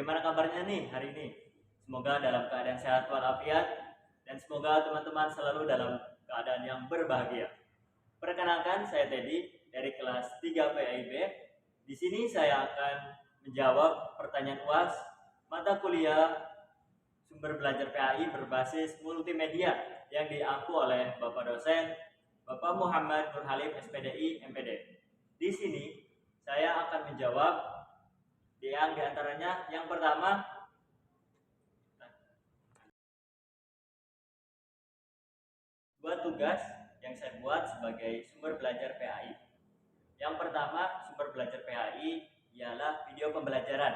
Bagaimana kabarnya nih hari ini? Semoga dalam keadaan sehat walafiat dan semoga teman-teman selalu dalam keadaan yang berbahagia. Perkenalkan, saya Teddy dari kelas 3 PAIB. Di sini saya akan menjawab pertanyaan UAS mata kuliah sumber belajar PAI berbasis multimedia yang diampu oleh Bapak dosen Bapak Muhammad Nur Halim SPDI MPD. Di sini saya akan menjawab yang diantaranya yang pertama dua tugas yang saya buat sebagai sumber belajar PAI. Yang pertama sumber belajar PAI ialah video pembelajaran.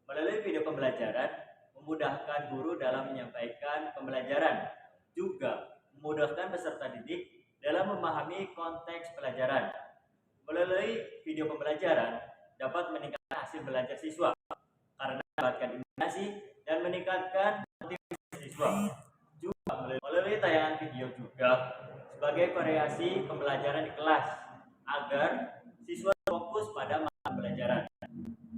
Melalui video pembelajaran memudahkan guru dalam menyampaikan pembelajaran, juga memudahkan peserta didik dalam memahami konteks pelajaran. Melalui video pembelajaran dapat meningkatkan hasil belajar siswa karena mendapatkan informasi dan meningkatkan motivasi siswa. Juga melalui tayangan video juga sebagai variasi pembelajaran di kelas agar siswa fokus pada mata pelajaran.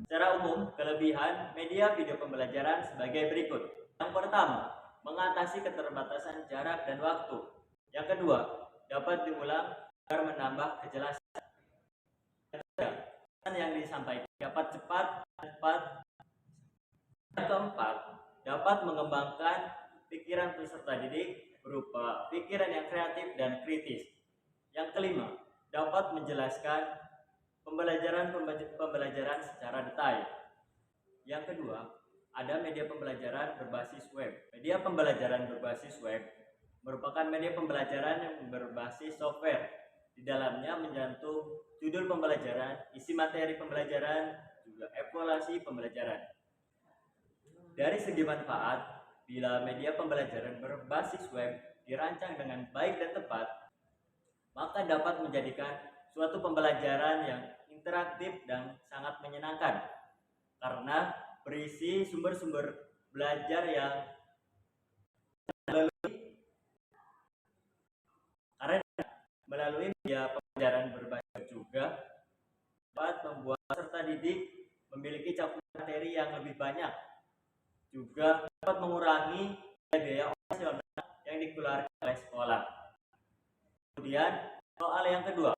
Secara umum, kelebihan media video pembelajaran sebagai berikut. Yang pertama, mengatasi keterbatasan jarak dan waktu. Yang kedua, dapat diulang agar menambah kejelasan. Yang ketiga, yang disampaikan dapat cepat. Yang keempat, dapat mengembangkan pikiran peserta didik berupa pikiran yang kreatif dan kritis. Yang kelima, dapat menjelaskan pembelajaran secara detail. Yang kedua, ada media pembelajaran berbasis web. Media pembelajaran berbasis web merupakan media pembelajaran yang berbasis software. Di dalamnya mencantum judul pembelajaran, isi materi pembelajaran, juga evaluasi pembelajaran. Dari segi manfaat, bila media pembelajaran berbasis web dirancang dengan baik dan tepat, maka dapat menjadikan suatu pembelajaran yang interaktif dan sangat menyenangkan karena berisi sumber-sumber belajar yang melalui media pembelajaran berbasis juga dapat membuat peserta didik memiliki cakupan materi yang lebih banyak, juga dapat mengurangi biaya operasional yang dikeluarkan oleh sekolah. Kemudian soal yang kedua,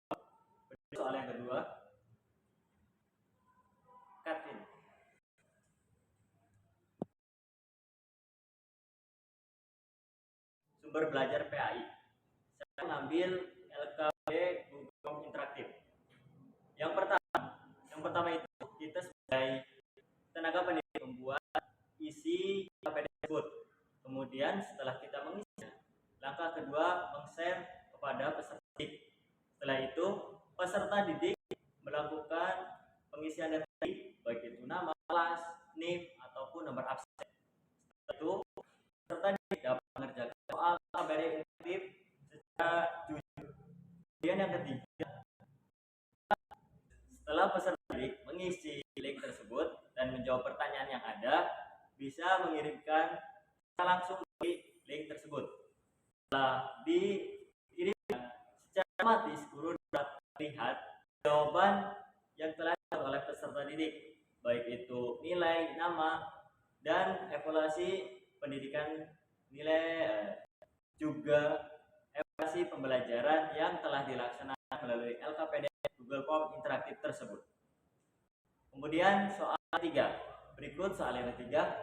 sumber belajar PAI. Saya mengambil LKB Google Interaktif. Yang pertama itu kita sebagai tenaga pendidik membuat isi LKB tersebut. Kemudian setelah kita mengisinya, langkah kedua meng-share kepada peserta didik. Setelah itu peserta didik melakukan pengisian data baik itu nama kelas, NIM ataupun nomor absen. Setelah itu peserta didik dapat mengerjakan soal LKB interaktif secara jujur. Kemudian yang ketiga, setelah peserta didik mengisi link tersebut dan menjawab pertanyaan yang ada, bisa mengirimkan langsung di link tersebut. Setelah dikirimkan, secara otomatis guru dapat melihat jawaban yang telah dilakukan oleh peserta didik, baik itu nilai, nama, dan evaluasi pendidikan nilai, juga evaluasi pembelajaran yang telah dilaksanakan melalui LKPD Google Form interaktif tersebut. Kemudian soal ketiga, berikut soal yang ketiga.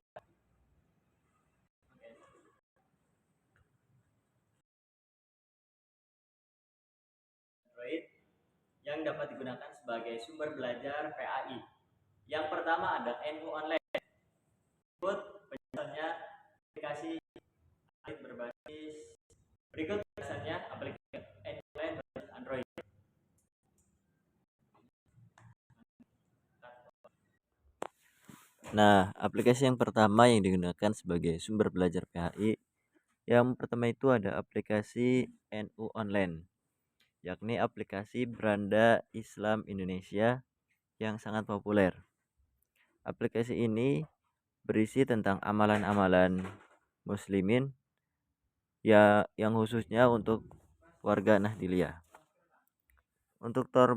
Android yang dapat digunakan sebagai sumber belajar PAI. Yang pertama ada NU Online. Berikut penjelasannya aplikasi berbasis aplikasi NU Online berbasis Android. Nah, aplikasi yang pertama yang digunakan sebagai sumber belajar PAI, yang pertama itu ada aplikasi NU Online, yakni aplikasi beranda Islam Indonesia yang sangat populer. Aplikasi ini berisi tentang amalan-amalan muslimin ya yang khususnya untuk warga Nahdliyah. Untuk tour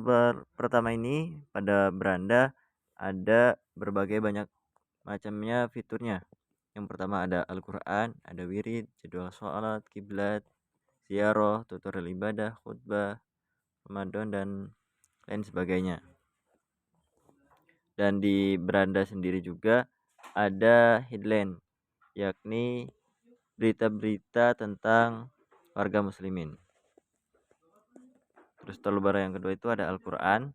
pertama ini pada beranda ada berbagai banyak macamnya fiturnya. Yang pertama ada Al-Quran, ada wirid, jadwal sholat, kiblat, ziarah, tutorial ibadah, khutbah, Ramadan, dan lain sebagainya. Dan di beranda sendiri juga ada headline, yakni berita-berita tentang warga muslimin. Terus toolbar yang kedua itu ada Al-Quran,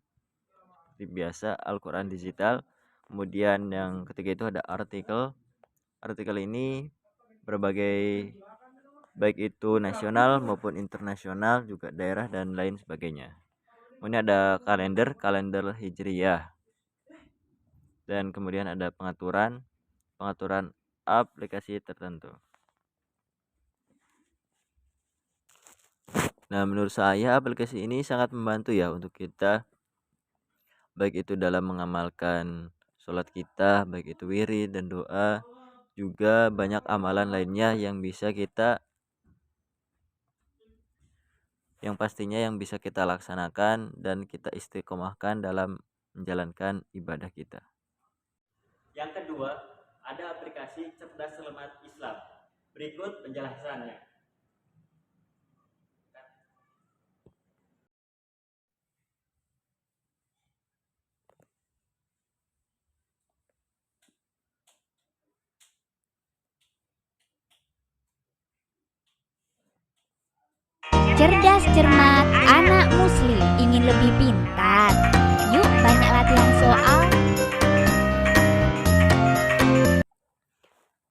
seperti biasa Al-Quran digital. Kemudian yang ketiga itu ada artikel. Artikel ini berbagai, baik itu nasional maupun internasional, juga daerah dan lain sebagainya. Kemudian ada kalender hijriyah, dan kemudian ada pengaturan aplikasi tertentu. Nah, menurut saya aplikasi ini sangat membantu ya untuk kita, baik itu dalam mengamalkan sholat kita, baik itu wirid dan doa, juga banyak amalan lainnya yang pastinya yang bisa kita laksanakan dan kita istiqomahkan dalam menjalankan ibadah kita. Yang kedua, ada aplikasi Cerdas Selamat Islam. Berikut penjelasannya. Cerdas cermat anak muslim ingin lebih pintar. Yuk banyak latihan soal.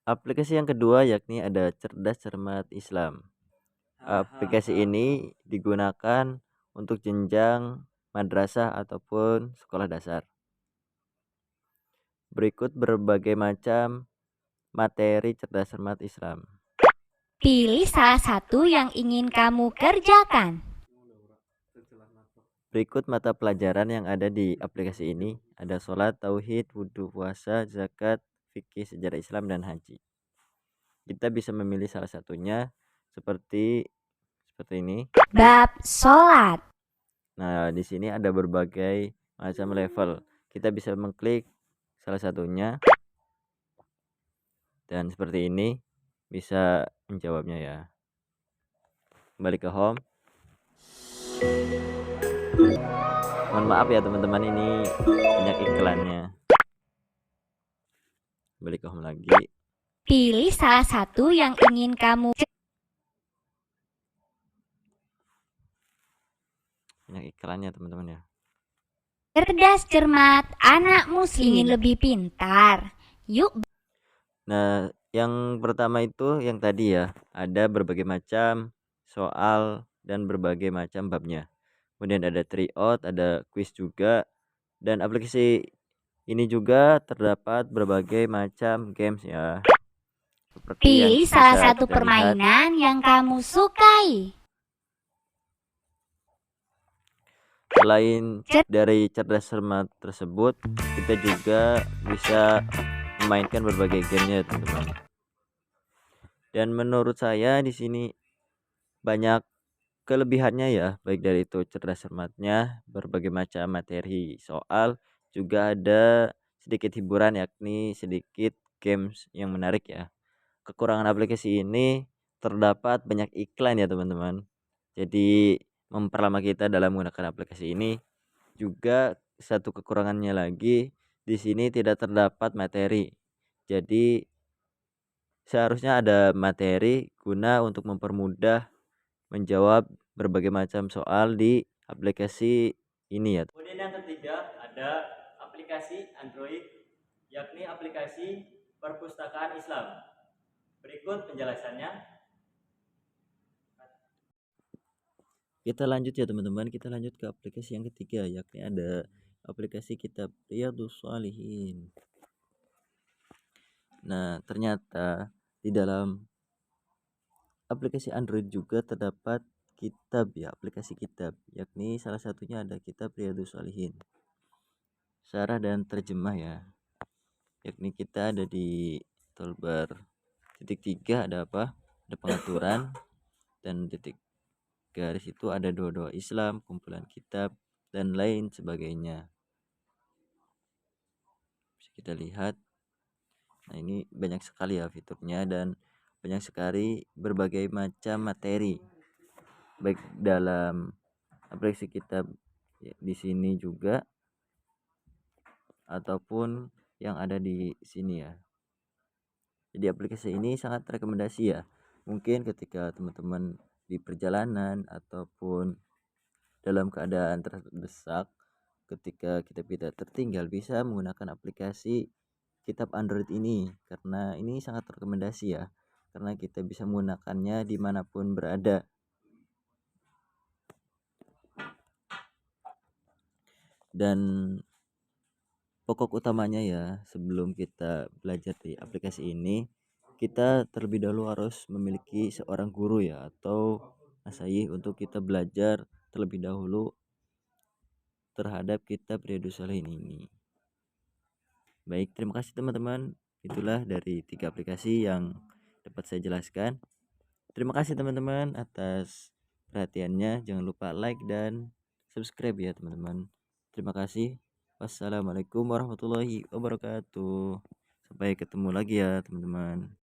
Aplikasi yang kedua yakni ada Cerdas Cermat Islam. Aplikasi ini digunakan untuk jenjang madrasah ataupun sekolah dasar. Berikut berbagai macam materi Cerdas Cermat Islam. Pilih salah satu yang ingin kamu kerjakan. Berikut mata pelajaran yang ada di aplikasi ini. Ada sholat, tauhid, wudhu, puasa, zakat, fikih, sejarah Islam, dan haji. Kita bisa memilih salah satunya seperti ini. Bab sholat. Nah, di sini ada berbagai macam level. Kita bisa mengklik salah satunya, dan seperti ini bisa menjawabnya ya. Kembali ke home. Mohon maaf ya teman-teman, ini banyak iklannya. Kembali ke home lagi. Pilih salah satu yang ingin kamu. Banyak iklannya teman-teman ya. Cerdas cermat anak muslim ingin lebih pintar. Yuk. Nah, yang pertama itu yang tadi ya, ada berbagai macam soal dan berbagai macam babnya. Kemudian ada tryout, ada quiz juga, dan aplikasi ini juga terdapat berbagai macam games ya. Seperti Pilih salah satu permainan yang kamu sukai. Selain dari cerdas cermat tersebut, kita juga bisa memainkan berbagai gamenya teman-teman. Dan menurut saya di sini banyak kelebihannya ya, baik dari itu cerdas cermatnya, berbagai macam materi soal, juga ada sedikit hiburan yakni sedikit games yang menarik ya. Kekurangan aplikasi ini terdapat banyak iklan ya teman-teman. Jadi memperlama kita dalam menggunakan aplikasi ini. Juga satu kekurangannya lagi, di sini tidak terdapat materi. Jadi seharusnya ada materi guna untuk mempermudah menjawab berbagai macam soal di aplikasi ini ya. Kemudian yang ketiga ada aplikasi Android, yakni aplikasi Perpustakaan Islam. Berikut penjelasannya. Kita lanjut ya teman-teman, kita lanjut ke aplikasi yang ketiga, yakni ada aplikasi Kitab Riyadhus Shalihin. Nah, ternyata di dalam aplikasi Android juga terdapat kitab ya, aplikasi kitab, yakni salah satunya ada Kitab Riyadhus Shalihin. Syarah dan terjemah ya. Yakni kita ada di toolbar titik 3 ada apa? Ada pengaturan, dan titik garis itu ada doa-doa Islam, kumpulan kitab, dan lain sebagainya. Bisa kita lihat Nah, ini banyak sekali ya fiturnya dan banyak sekali berbagai macam materi baik dalam aplikasi kita di sini juga ataupun yang ada di sini ya. Jadi aplikasi ini sangat rekomendasi ya. Mungkin ketika teman-teman di perjalanan ataupun dalam keadaan terdesak, ketika kita tidak tertinggal bisa menggunakan aplikasi kitab Android ini karena ini sangat rekomendasi ya. Karena kita bisa menggunakannya dimanapun berada. Dan pokok utamanya ya, sebelum kita belajar di aplikasi ini, kita terlebih dahulu harus memiliki seorang guru ya atau masayih untuk kita belajar terlebih dahulu terhadap kitab Riyadhus Shalihin ini. Baik, terima kasih teman-teman. Itulah dari 3 aplikasi yang dapat saya jelaskan. Terima kasih teman-teman atas perhatiannya. Jangan lupa like dan subscribe ya teman-teman. Terima kasih. Wassalamualaikum warahmatullahi wabarakatuh. Sampai ketemu lagi ya teman-teman.